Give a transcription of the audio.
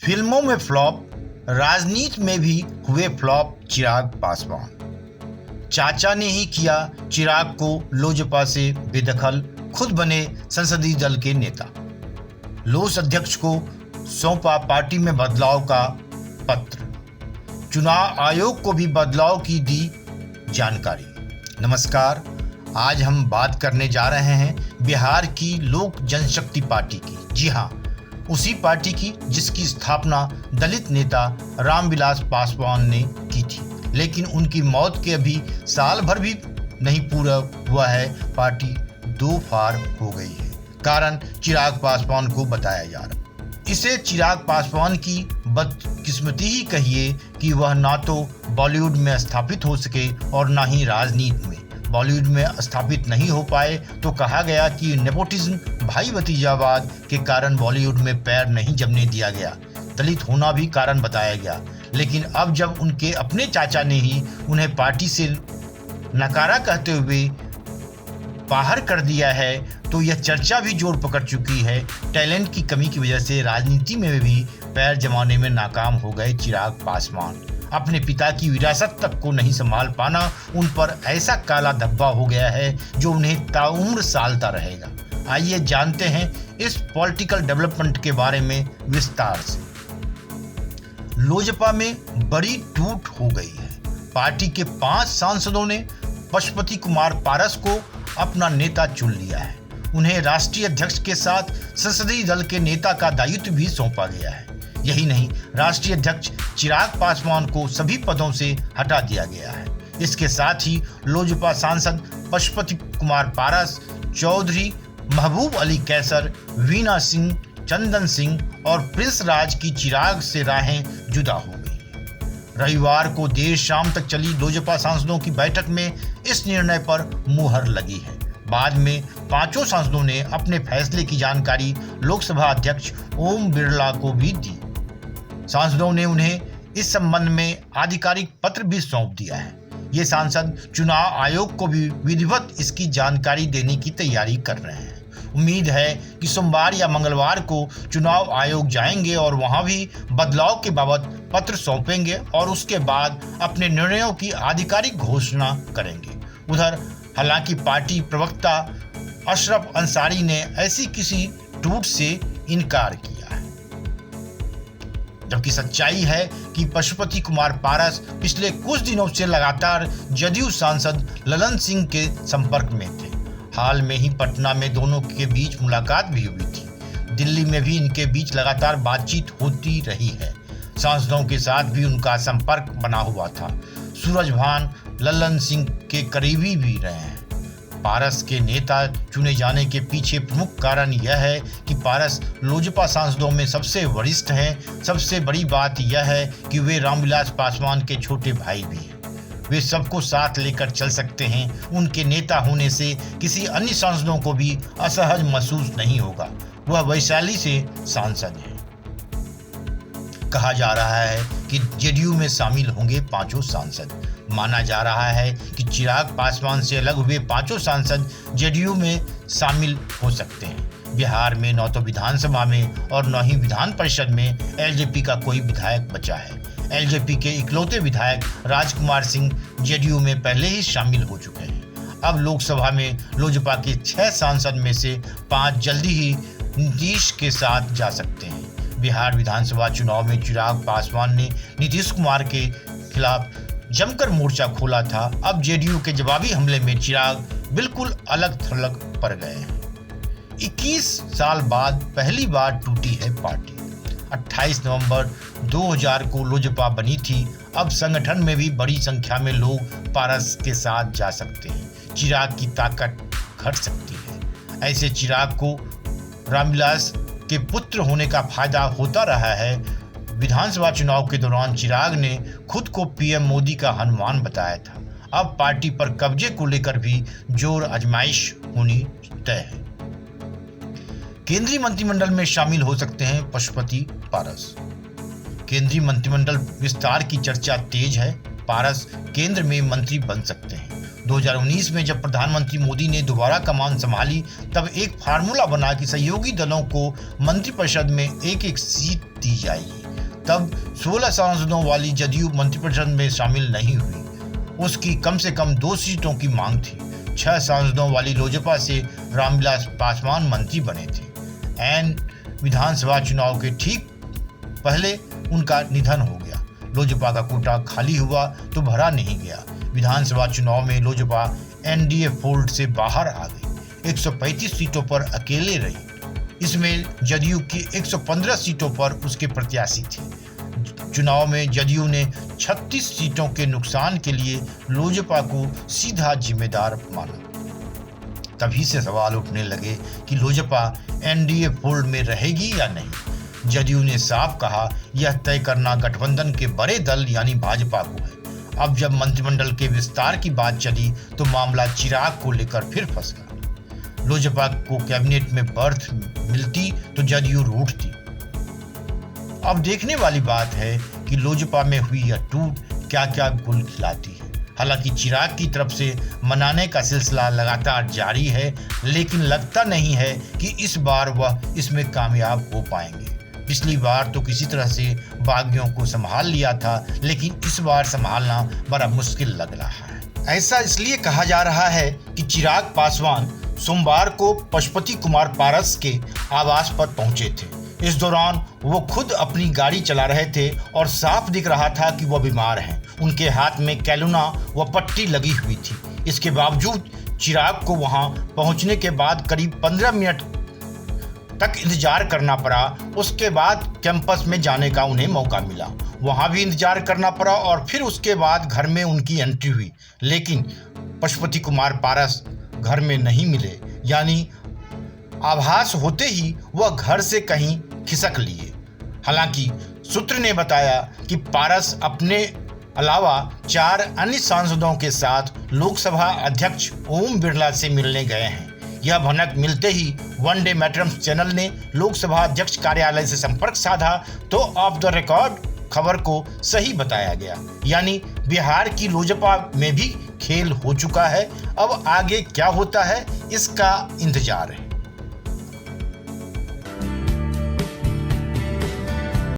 फिल्मों में फ्लॉप, राजनीति में भी हुए फ्लॉप चिराग पासवान। चाचा ने ही किया चिराग को लोजपा से बेदखल, खुद बने संसदीय दल के नेता। लोस अध्यक्ष को सौंपा पार्टी में बदलाव का पत्र। चुनाव आयोग को भी बदलाव की दी जानकारी। नमस्कार, आज हम बात करने जा रहे हैं बिहार की लोक जनशक्ति पार्टी की। जी हाँ, उसी पार्टी की जिसकी स्थापना दलित नेता रामविलास पासवान ने की थी, लेकिन उनकी मौत के अभी साल भर भी नहीं पूरा हुआ है, पार्टी दो फाड़ हो गई है। कारण चिराग पासवान को बताया जा रहा है। इसे चिराग पासवान की बदकिस्मती ही कहिए कि वह ना तो बॉलीवुड में स्थापित हो सके और ना ही राजनीति में। बॉलीवुड में स्थापित नहीं हो पाए तो कहा गया कि नेपोटिज्म, भाई भतीजावाद के कारण बॉलीवुड में पैर नहीं जमने दिया गया। दलित होना भी कारण बताया गया, लेकिन अब जब उनके अपने चाचा ने ही उन्हें पार्टी से नकारा कहते हुए बाहर कर दिया है, तो यह चर्चा भी जोर पकड़ चुकी है। टैलेंट की कमी की वजह से राजनीति में भी पैर जमाने में नाकाम हो गए चिराग पासवान। अपने पिता की विरासत तक को नहीं संभाल पाना उन पर ऐसा काला धब्बा हो गया है जो उन्हें ताउम्र सालता रहेगा। आइए जानते हैं इस पॉलिटिकल डेवलपमेंट के बारे में विस्तार से। लोजपा में बड़ी टूट हो गई है। पार्टी के 5 सांसदों ने पशुपति कुमार पारस को अपना नेता चुन लिया है। उन्हें राष्ट्रीय अध्यक्ष के साथ संसदीय दल के नेता का दायित्व भी सौंपा गया है। यही नहीं, राष्ट्रीय अध्यक्ष चिराग पासवान को सभी पदों से हटा दिया गया है। इसके साथ ही लोजपा सांसद पशुपति कुमार पारस, चौधरी महबूब अली कैसर, वीना सिंह, चंदन सिंह और प्रिंस राज की चिराग से राहें जुदा हो गई। रविवार को देर शाम तक चली लोजपा सांसदों की बैठक में इस निर्णय पर मुहर लगी है। बाद में 5 सांसदों ने अपने फैसले की जानकारी लोकसभा अध्यक्ष ओम बिरला को भी दी। सांसदों ने उन्हें इस संबंध में आधिकारिक पत्र भी सौंप दिया है। ये सांसद चुनाव आयोग को भी विधिवत इसकी जानकारी देने की तैयारी कर रहे हैं। उम्मीद है कि सोमवार या मंगलवार को चुनाव आयोग जाएंगे और वहां भी बदलाव के बाबत पत्र सौंपेंगे और उसके बाद अपने निर्णयों की आधिकारिक घोषणा करेंगे। उधर हालांकि पार्टी प्रवक्ता अशरफ अंसारी ने ऐसी किसी टूट से इनकार किया है, जबकि सच्चाई है कि पशुपति कुमार पारस पिछले कुछ दिनों से लगातार जदयू सांसद ललन सिंह के संपर्क में थे। हाल में ही पटना में दोनों के बीच मुलाकात भी हुई थी। दिल्ली में भी इनके बीच लगातार बातचीत होती रही है। सांसदों के साथ भी उनका संपर्क बना हुआ था। सूरजभान ललन सिंह के करीबी भी रहे हैं। पारस के नेता चुने जाने के पीछे प्रमुख कारण यह है कि पारस लोजपा सांसदों में सबसे वरिष्ठ हैं। सबसे बड़ी बात यह है कि वे रामविलास पासवान के छोटे भाई भी हैं। वे सबको साथ लेकर चल सकते हैं। उनके नेता होने से किसी अन्य सांसदों को भी असहज महसूस नहीं होगा। वह वैशाली से सांसद हैं। कहा जा रहा है कि जेडीयू में शामिल होंगे 5 सांसद। माना जा रहा है कि चिराग पासवान से अलग हुए 5 सांसद जेडीयू में शामिल हो सकते हैं। बिहार में न तो विधानसभा में और न ही विधान परिषद में एलजेपी का कोई विधायक बचा है। एलजेपी के इकलौते विधायक राजकुमार सिंह जेडीयू में पहले ही शामिल हो चुके हैं। अब लोकसभा में लोजपा के 6 सांसद में से 5 जल्दी ही नीतीश के साथ जा सकते हैं। बिहार विधानसभा चुनाव में चिराग पासवान ने नीतीश कुमार के खिलाफ जमकर मोर्चा खोला था। अब जेडीयू के जवाबी हमले में चिराग बिल्कुल अलग थलग पड़ गए हैं। 21 साल बाद पहली बार टूटी है पार्टी। 28 नवंबर 2000 को लोजपा बनी थी। अब संगठन में भी बड़ी संख्या में लोग पारस के साथ जा सकते हैं। चिराग की ताकत घट सकती है। ऐसे चिराग को रामविलास के पुत्र होने का फायदा होता रहा है। विधानसभा चुनाव के दौरान चिराग ने खुद को पीएम मोदी का हनुमान बताया था। अब पार्टी पर कब्जे को लेकर भी जोर आजमाइश होनी तय है। केंद्रीय मंत्रिमंडल में शामिल हो सकते हैं पशुपति पारस। केंद्रीय मंत्रिमंडल विस्तार की चर्चा तेज है। पारस केंद्र में मंत्री बन सकते हैं। 2019 में जब प्रधानमंत्री मोदी ने दोबारा कमान संभाली, तब एक फार्मूला बना कि सहयोगी दलों को मंत्रिपरिषद में एक एक सीट दी जाएगी। तब 16 सांसदों वाली जदयू मंत्रिपरिषद में शामिल नहीं हुई। उसकी कम से कम 2 सीटों की मांग थी। 6 सांसदों वाली लोजपा से रामविलास पासवान मंत्री बने थे। ऐन विधानसभा चुनाव के ठीक पहले उनका निधन हो गया। लोजपा का कोटा खाली हुआ तो भरा नहीं गया। विधानसभा चुनाव में लोजपा एनडीए फोल्ड से बाहर आ गई। 135 सीटों पर अकेले रही। इसमें जदयू की 115 सीटों पर उसके प्रत्याशी थे। चुनाव में जदयू ने 36 सीटों के नुकसान के लिए लोजपा को सीधा जिम्मेदार माना। तभी से सवाल उठने लगे कि लोजपा एनडीए फोल्ड में रहेगी या नहीं। जदयू ने साफ कहा, यह तय करना गठबंधन के बड़े दल यानी भाजपा को है। अब जब मंत्रिमंडल के विस्तार की बात चली तो मामला चिराग को लेकर फिर फंस गया। लोजपा को कैबिनेट में बर्थ मिलती तो जदयू रूठती। अब देखने वाली बात है कि लोजपा में हुई यह टूट क्या क्या गुल खिलाती है। हालांकि चिराग की तरफ से मनाने का सिलसिला लगातार जारी है, लेकिन लगता नहीं है कि इस बार वह इसमें कामयाब हो पाएंगे। पिछली बार तो किसी तरह से बागियों को संभाल लिया था, लेकिन इस बार संभालना बड़ा मुश्किल लग रहा है। ऐसा इसलिए कहा जा रहा है कि चिराग पासवान सोमवार को पशुपति कुमार पारस के आवास पर पहुंचे थे। इस दौरान वो खुद अपनी गाड़ी चला रहे थे और साफ दिख रहा था कि वह बीमार हैं। उनके हाथ में कैलुना व पट्टी लगी हुई थी। इसके बावजूद चिराग को वहां पहुंचने के बाद करीब 15 मिनट तक इंतजार करना पड़ा। उसके बाद कैंपस में जाने का उन्हें मौका मिला। वहां भी इंतजार करना पड़ा और फिर उसके बाद घर में उनकी एंट्री हुई, लेकिन पशुपति कुमार पारस घर में नहीं मिले। यानी आभास होते ही वह घर से कहीं खिसक लिए। हालांकि सूत्र ने बताया कि पारस अपने अलावा 4 अन्य सांसदों के साथ लोकसभा अध्यक्ष ओम बिरला से मिलने गए हैं। यह भनक मिलते ही वनडे मैटर्स चैनल ने लोकसभा अध्यक्ष कार्यालय से संपर्क साधा तो ऑफ द रिकॉर्ड खबर को सही बताया गया। यानी बिहार की लोजपा में भी खेल हो चुका है। अब आगे क्या होता है इसका इंतजार है।